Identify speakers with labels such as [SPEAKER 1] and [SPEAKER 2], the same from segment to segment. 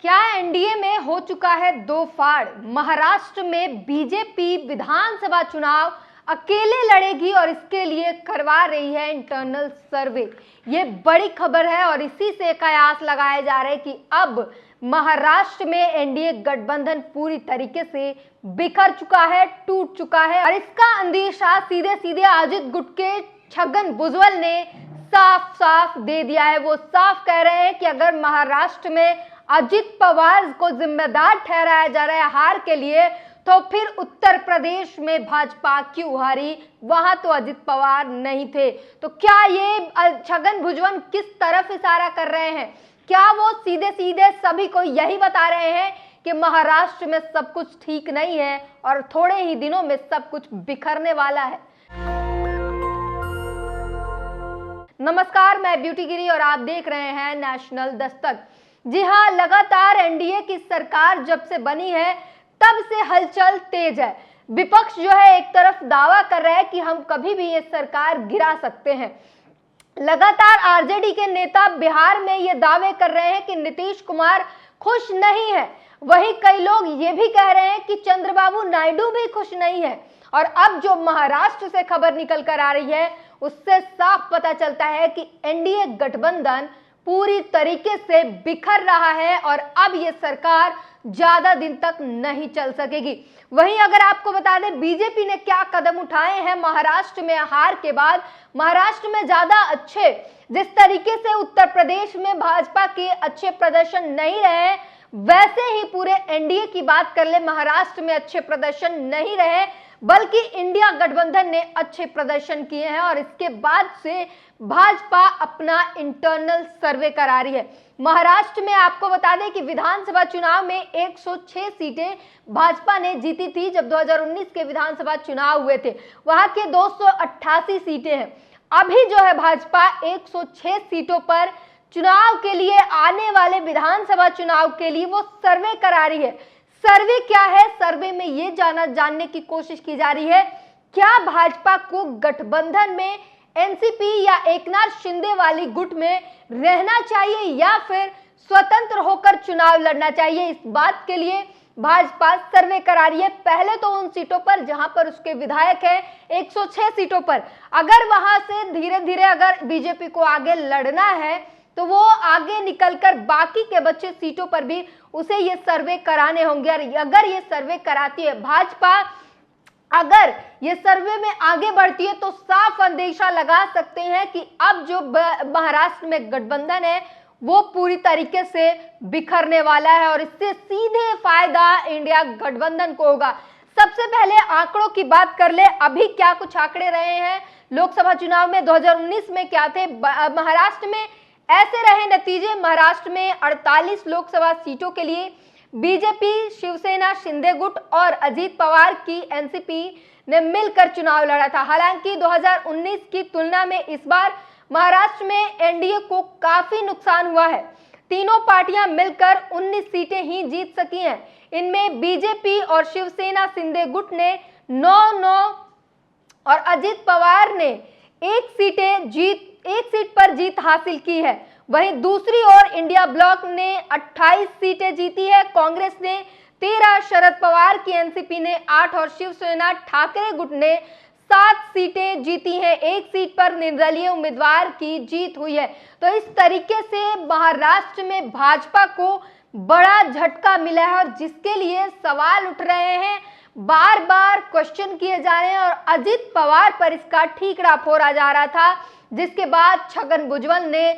[SPEAKER 1] क्या एनडीए में हो चुका है दो फाड़? महाराष्ट्र में बीजेपी विधानसभा चुनाव अकेले लड़ेगी और इसके लिए करवा रही है इंटरनल सर्वे। ये बड़ी खबर है और इसी से कयास लगाए जा रहे हैं कि अब महाराष्ट्र में एनडीए गठबंधन पूरी तरीके से बिखर चुका है, टूट चुका है। और इसका अंदेशा सीधे सीधे अजित गुट के छगन भुजबल ने साफ साफ दे दिया है। वो साफ कह रहे हैं कि अगर महाराष्ट्र में अजित पवार को जिम्मेदार ठहराया जा रहा है हार के लिए, तो फिर उत्तर प्रदेश में भाजपा क्यों हारी? वहां तो अजित पवार नहीं थे। तो क्या ये छगन भुजबल किस तरफ इशारा कर रहे हैं? क्या वो सीधे सीधे सभी को यही बता रहे हैं कि महाराष्ट्र में सब कुछ ठीक नहीं है और थोड़े ही दिनों में सब कुछ बिखरने वाला है? नमस्कार, मैं ब्यूटी गिरी और आप देख रहे हैं नेशनल दस्तक। जी हाँ, लगातार एनडीए की सरकार जब से बनी है तब से हलचल तेज है। विपक्ष जो है एक तरफ दावा कर रहा है कि हम कभी भी ये सरकार गिरा सकते हैं। लगातार आरजेडी के नेता बिहार में ये दावे कर रहे हैं कि नीतीश कुमार खुश नहीं है। वहीं कई लोग ये भी कह रहे हैं कि चंद्रबाबू नायडू भी खुश नहीं है। और अब जो महाराष्ट्र से खबर निकल कर आ रही है उससे साफ पता चलता है कि एनडीए गठबंधन पूरी तरीके से बिखर रहा है और अब ये सरकार ज्यादा दिन तक नहीं चल सकेगी। वहीं अगर आपको बता दें बीजेपी ने क्या कदम उठाए हैं महाराष्ट्र में हार के बाद। महाराष्ट्र में ज्यादा अच्छे, जिस तरीके से उत्तर प्रदेश में भाजपा के अच्छे प्रदर्शन नहीं रहे, वैसे ही पूरे एनडीए की बात कर ले, महाराष्ट्र में अच्छे प्रदर्शन नहीं रहे, बल्कि इंडिया गठबंधन ने अच्छे प्रदर्शन किए हैं। और इसके बाद से भाजपा अपना इंटरनल सर्वे करा रही है। महाराष्ट्र में आपको बता दें कि विधानसभा चुनाव में 106 सीटें भाजपा ने जीती थी। जब 2019 के विधानसभा चुनाव हुए थे वहां के 288 सीटें हैं। अभी जो है भाजपा 106 सीटों पर चुनाव के लिए, आने वाले विधानसभा चुनाव के लिए वो सर्वे करा रही है। सर्वे क्या है? सर्वे में ये जानने की कोशिश की जा रही है क्या भाजपा को गठबंधन में एनसीपी या एकनाथ शिंदे वाली गुट में रहना चाहिए या फिर स्वतंत्र होकर चुनाव लड़ना चाहिए। इस बात के लिए भाजपा सर्वे करा रही है। पहले तो उन सीटों पर जहां पर उसके विधायक हैं, 106 सीटों पर, अगर वहां से धीरे धीरे अगर बीजेपी को आगे लड़ना है तो वो आगे निकलकर बाकी के बचे सीटों पर भी उसे ये सर्वे कराने होंगे। और अगर ये सर्वे कराती है भाजपा, अगर ये सर्वे में आगे बढ़ती है तो साफ अंदेशा लगा सकते हैं कि अब जो महाराष्ट्र में गठबंधन है वो पूरी तरीके से बिखरने वाला है और इससे सीधे फायदा इंडिया गठबंधन को होगा। सबसे पहले आंकड़ों की बात कर ले, अभी क्या कुछ आंकड़े रहे हैं लोकसभा चुनाव में, 2019 में क्या थे महाराष्ट्र में, ऐसे रहे नतीजे। महाराष्ट्र में 48 लोकसभा सीटों के लिए बीजेपी, शिवसेना, शिंदे गुट और अजित पवार की एनसीपी ने मिलकर चुनाव लड़ा था। हालांकि 2019 की तुलना में इस बार महाराष्ट्र में एनडीए को काफी नुकसान हुआ है। तीनों पार्टियां मिलकर 19 सीटें ही जीत सकी हैं। इनमें बीजेपी और शिवसेना शिंदे गुट ने 9-9 और अजित पवार ने एक सीट पर जीत हासिल की है। वहीं दूसरी ओर इंडिया ब्लॉक ने 28 सीटें जीती है। कांग्रेस ने 13, शरद पवार की एनसीपी ने 8 और शिवसेना ठाकरे गुट ने 7 सीटें जीती हैं। एक सीट पर निर्दलीय उम्मीदवार की जीत हुई है। तो इस तरीके से महाराष्ट्र में भाजपा को बड़ा झटका मिला है और जिसके लिए सवाल उठ रहे हैं, बार बार क्वेश्चन किए जा रहे हैं और अजित पवार पर इसका ठीकरा फोड़ा जा रहा था, जिसके बाद छगन भुजबल ने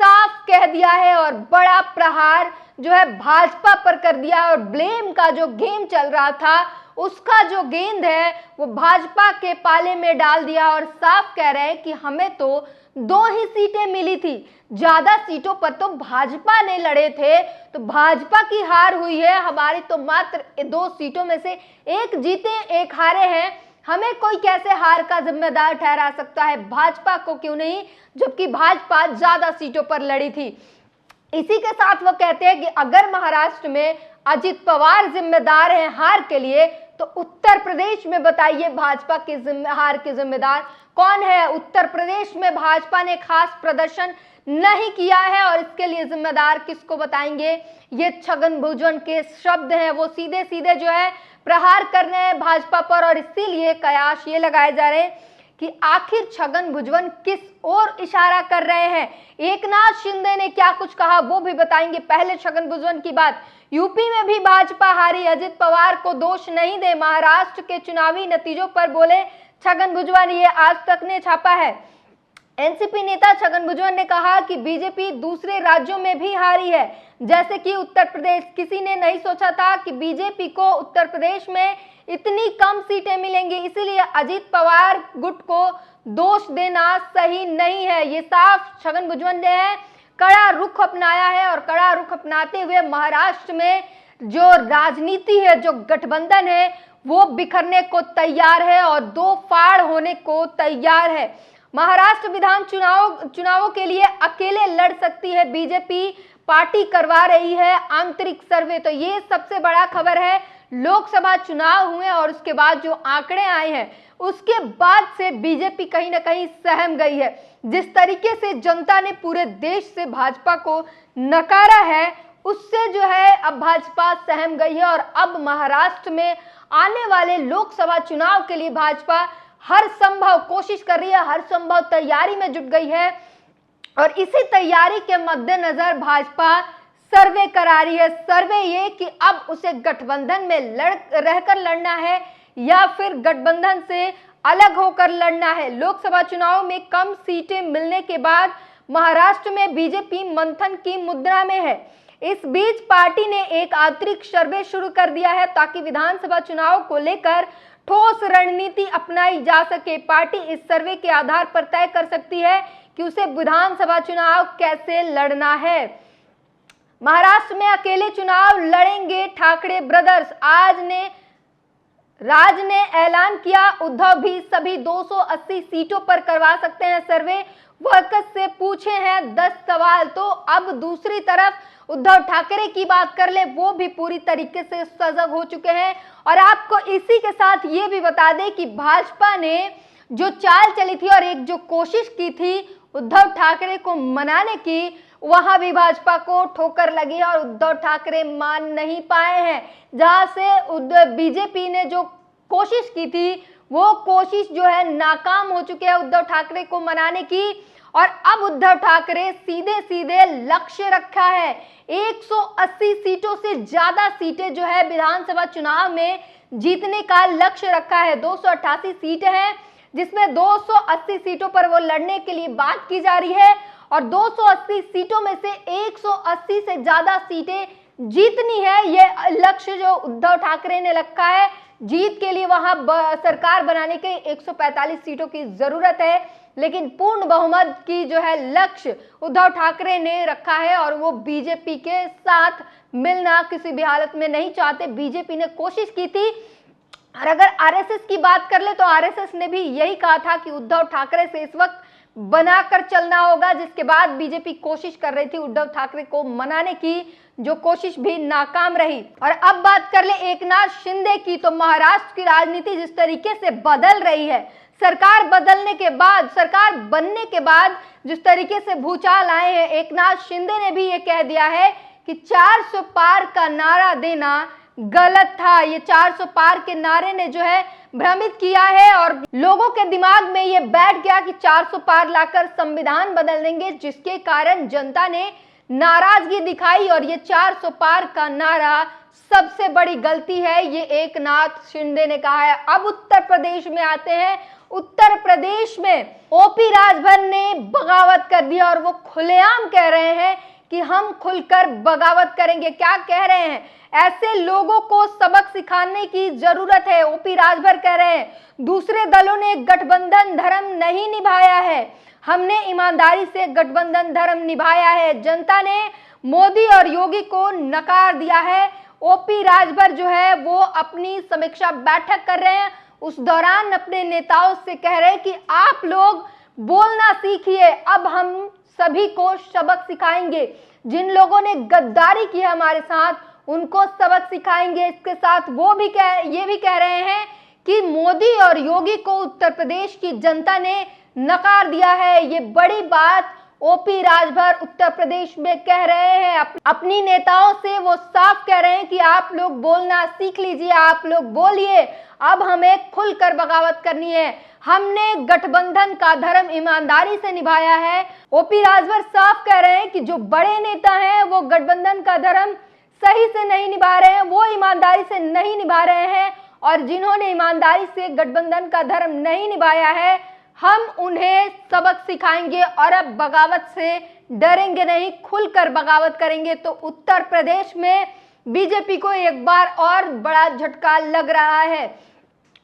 [SPEAKER 1] साफ कह दिया है और बड़ा प्रहार जो है भाजपा पर कर दिया और ब्लेम का जो गेम चल रहा था उसका जो गेंद है वो भाजपा के पाले में डाल दिया और साफ कह रहे हैं कि हमें तो 2 ही सीटें मिली थी, ज्यादा सीटों पर तो भाजपा ने लड़े थे, तो भाजपा की हार हुई है। हमारी तो मात्र 2 सीटों में से एक जीते एक हारे हैं। हमें कोई कैसे हार का जिम्मेदार ठहरा सकता है? भाजपा को क्यों नहीं, जबकि भाजपा ज्यादा सीटों पर लड़ी थी। इसी के साथ वो कहते हैं कि अगर महाराष्ट्र में अजित पवार जिम्मेदार हैं हार के लिए, तो उत्तर प्रदेश में बताइए भाजपा के हार के जिम्मेदार कौन है? उत्तर प्रदेश में भाजपा ने खास प्रदर्शन नहीं किया है और इसके लिए जिम्मेदार किसको बताएंगे? ये छगन भुजबल के शब्द हैं, वो सीधे सीधे जो है प्रहार कर रहे हैं भाजपा पर और इसीलिए कयास ये लगाए जा रहे हैं कि आखिर छगन भुजबल किस ओर इशारा कर रहे हैं। एकनाथ शिंदे ने क्या कुछ कहा वो भी बताएंगे। पहले छगन भुजबल की बात। यूपी में भी भाजपा हारी, अजित पवार को दोष नहीं दे, महाराष्ट्र के चुनावी नतीजों पर बोले छगन भुजबल, ये आज तक ने छापा है। एनसीपी नेता छगन भुजबल ने कहा कि बीजेपी दूसरे राज्यों में भी हारी है, जैसे कि उत्तर प्रदेश। किसी ने नहीं सोचा था कि बीजेपी को उत्तर प्रदेश में इतनी कम सीटें मिलेंगी, इसीलिए अजित पवार गुट को दोष देना सही नहीं है। ये साफ छगन भुजबल ने है, कड़ा रुख अपनाया है और कड़ा रुख अपनाते हुए महाराष्ट्र में जो राजनीति है, जो गठबंधन है, वो बिखरने को तैयार है और दो फाड़ होने को तैयार है। महाराष्ट्र विधान चुनावों के लिए अकेले लड़ सकती है बीजेपी, पार्टी करवा रही है आंतरिक सर्वे। तो ये सबसे बड़ा खबर है। लोकसभा चुनाव हुए और उसके बाद जो आंकड़े आए हैं उसके बाद से बीजेपी कहीं ना कहीं सहम गई है। जिस तरीके से जनता ने पूरे देश से भाजपा को नकारा है, उससे जो है अब भाजपा सहम गई है और अब महाराष्ट्र में आने वाले लोकसभा चुनाव के लिए भाजपा हर संभव कोशिश कर रही है, हर संभव तैयारी में जुट गई है और इसी तैयारी के मद्देनजर भाजपा सर्वे करा रही है। सर्वे ये कि अब उसे गठबंधन में रहकर लड़ना है या फिर गठबंधन से अलग होकर लड़ना है। लोकसभा चुनाव में कम सीटें मिलने के बाद महाराष्ट्र में बीजेपी मंथन की मुद्रा में है। इस बीच पार्टी ने एक आंतरिक सर्वे शुरू कर दिया है ताकि विधानसभा चुनाव को लेकर ठोस रणनीति अपनाई जा सके। पार्टी इस सर्वे के आधार पर तय कर सकती है कि उसे विधानसभा चुनाव कैसे लड़ना है। महाराष्ट्र में अकेले चुनाव लड़ेंगे ठाकरे ब्रदर्स। राज ने ऐलान किया, उद्धव भी सभी 280 सीटों पर करवा सकते हैं सर्वे। वर्कर्स से पूछे हैं 10 सवाल। तो अब दूसरी तरफ उद्धव ठाकरे की बात कर ले, वो भी पूरी तरीके से सजग हो चुके हैं। और आपको इसी के साथ ये भी बता दें कि भाजपा ने जो चाल चली थी और एक जो कोशिश की थी उद्धव ठाकरे को मनाने की, वहां भी भाजपा को ठोकर लगी है और उद्धव ठाकरे मान नहीं पाए हैं। जहां से बीजेपी ने जो कोशिश की थी वो कोशिश जो है नाकाम हो चुकी है उद्धव ठाकरे को मनाने की। और अब उद्धव ठाकरे सीधे सीधे लक्ष्य रखा है 180 सीटों से ज्यादा सीटें जो है विधानसभा चुनाव में जीतने का लक्ष्य रखा है। 288 सीटें हैं जिसमें 280 सीटों पर वो लड़ने के लिए बात की जा रही है और 280 सीटों में से 180 से ज्यादा सीटें जीतनी है। ये लक्ष्य जो उद्धव ठाकरे ने रखा है। जीत के लिए वहां सरकार बनाने के 145 सीटों की जरूरत है, लेकिन पूर्ण बहुमत की जो है लक्ष्य उद्धव ठाकरे ने रखा है और वो बीजेपी के साथ मिलना किसी भी हालत में नहीं चाहते। बीजेपी ने कोशिश की थी और अगर आरएसएस की बात कर ले तो आरएसएस ने भी यही कहा था कि उद्धव ठाकरे से इस वक्त बनाकर चलना होगा, जिसके बाद बीजेपी कोशिश कर रही थी उद्धव ठाकरे को मनाने की, जो कोशिश भी नाकाम रही। और अब बात कर ले एकनाथ शिंदे की, तो महाराष्ट्र की राजनीति जिस तरीके से बदल रही है, सरकार बनने के बाद जिस तरीके से भूचाल आए हैं, एकनाथ शिंदे ने भी ये कह दिया है कि 400 पार का नारा देना गलत था। ये 400 पार के नारे ने जो है भ्रमित किया है और लोगों के दिमाग में ये बैठ गया कि 400 पार लाकर संविधान बदल देंगे, जिसके कारण जनता ने नाराजगी दिखाई और ये 400 पार का नारा सबसे बड़ी गलती है, ये एकनाथ शिंदे ने कहा है। अब उत्तर प्रदेश में आते हैं। उत्तर प्रदेश में ओपी राजभर ने बगावत कर दिया और वो खुलेआम कह रहे हैं कि हम खुलकर बगावत करेंगे। क्या कह रहे हैं? ऐसे लोगों को सबक सिखाने की जरूरत है। ओपी राजभर कह रहे हैं दूसरे दलों ने गठबंधन धर्म नहीं निभाया है, हमने ईमानदारी से गठबंधन धर्म निभाया है। जनता ने मोदी और योगी को नकार दिया है। ओपी राजभर जो है वो अपनी समीक्षा बैठक कर रहे हैं, उस दौरान अपने नेताओं से कह रहे हैं कि आप लोग बोलना सीखिए, अब हम सभी को सबक सिखाएंगे। जिन लोगों ने गद्दारी की है हमारे साथ उनको सबक सिखाएंगे। इसके साथ वो भी ये भी कह रहे हैं कि मोदी और योगी को उत्तर प्रदेश की जनता ने नकार दिया है। ये बड़ी बात ओपी राजभर उत्तर प्रदेश में कह रहे हैं। अपनी नेताओं से वो साफ कह रहे हैं कि आप लोग बोलना सीख लीजिए, आप लोग बोलिए, अब हमें खुलकर बगावत करनी है। हमने गठबंधन का धर्म ईमानदारी से निभाया है। ओपी राजभर साफ कह रहे हैं कि जो बड़े नेता हैं वो गठबंधन का धर्म सही से नहीं निभा रहे हैं, वो ईमानदारी से नहीं निभा रहे हैं, और जिन्होंने ईमानदारी से गठबंधन का धर्म नहीं निभाया है हम उन्हें सबक सिखाएंगे और अब बगावत से डरेंगे नहीं, खुलकर बगावत करेंगे। तो उत्तर प्रदेश में बीजेपी को एक बार और बड़ा झटका लग रहा है।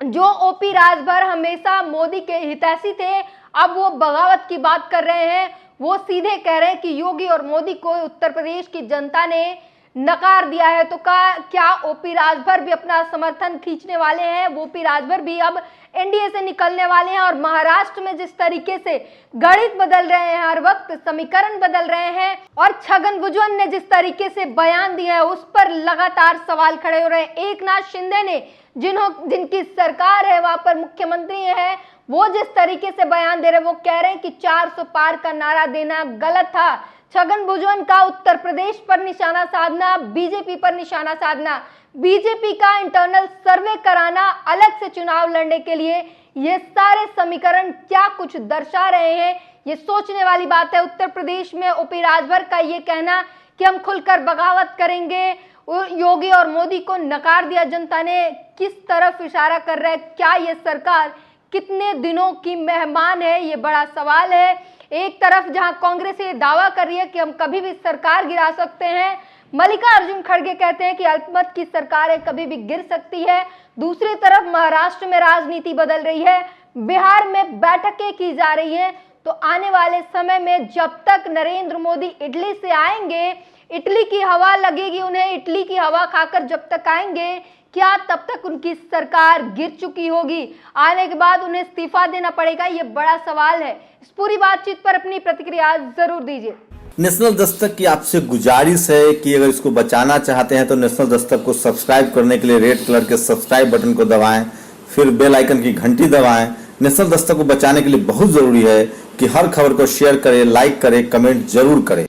[SPEAKER 1] जो ओपी राजभर हमेशा मोदी के हितैषी थे, अब वो बगावत की बात कर रहे हैं। वो सीधे कह रहे हैं कि योगी और मोदी को उत्तर प्रदेश की जनता ने नकार दिया है। तो क्या ओपी राजभर भी अपना समर्थन खींचने वाले हैं? ओपी राजभर भी अब एनडीए से निकलने वाले हैं। और महाराष्ट्र में जिस तरीके से गणित बदल रहे हैं, हर वक्त समीकरण बदल रहे हैं, और छगन भुजबल ने जिस तरीके से बयान दिया है उस पर लगातार सवाल खड़े हो रहे हैं। एकनाथ शिंदे ने जिनकी सरकार है, वहां पर मुख्यमंत्री है, वो जिस तरीके से बयान दे रहे हैं, वो कह रहे हैं कि 400 पार का नारा देना गलत था। छगन भुजबल का उत्तर प्रदेश पर निशाना साधना, बीजेपी पर निशाना साधना, बीजेपी का इंटरनल सर्वे कराना अलग से चुनाव लड़ने के लिए, ये सारे समीकरण क्या कुछ दर्शा रहे हैं, ये सोचने वाली बात है। उत्तर प्रदेश में ओपी राजभर का ये कहना कि हम खुलकर बगावत करेंगे, योगी और मोदी को नकार दिया जनता ने, किस तरफ इशारा कर रहा है? क्या ये सरकार कितने दिनों की मेहमान है? ये बड़ा सवाल है। एक तरफ जहां कांग्रेस ये दावा कर रही है कि हम कभी भी सरकार गिरा सकते हैं, मल्लिकार्जुन खड़गे कहते हैं कि अल्पमत की सरकार कभी भी गिर सकती है। दूसरी तरफ महाराष्ट्र में राजनीति बदल रही है, बिहार में बैठकें की जा रही हैं। तो आने वाले समय में जब तक नरेंद्र मोदी इटली से आएंगे, इटली की हवा लगेगी उन्हें, इटली की हवा खाकर जब तक आएंगे, क्या तब तक उनकी सरकार गिर चुकी होगी? आने के बाद उन्हें इस्तीफा देना पड़ेगा? ये बड़ा सवाल है। इस पूरी बातचीत पर अपनी प्रतिक्रिया जरूर दीजिए।
[SPEAKER 2] नेशनल दस्तक की आपसे गुजारिश है कि अगर इसको बचाना चाहते हैं तो नेशनल दस्तक को सब्सक्राइब करने के लिए रेड कलर के सब्सक्राइब बटन को दबाएं, फिर बेल आइकन की घंटी दबाएं। नेशनल दस्तक को बचाने के लिए बहुत जरूरी है कि हर खबर को शेयर करें, लाइक करें, कमेंट जरूर करें।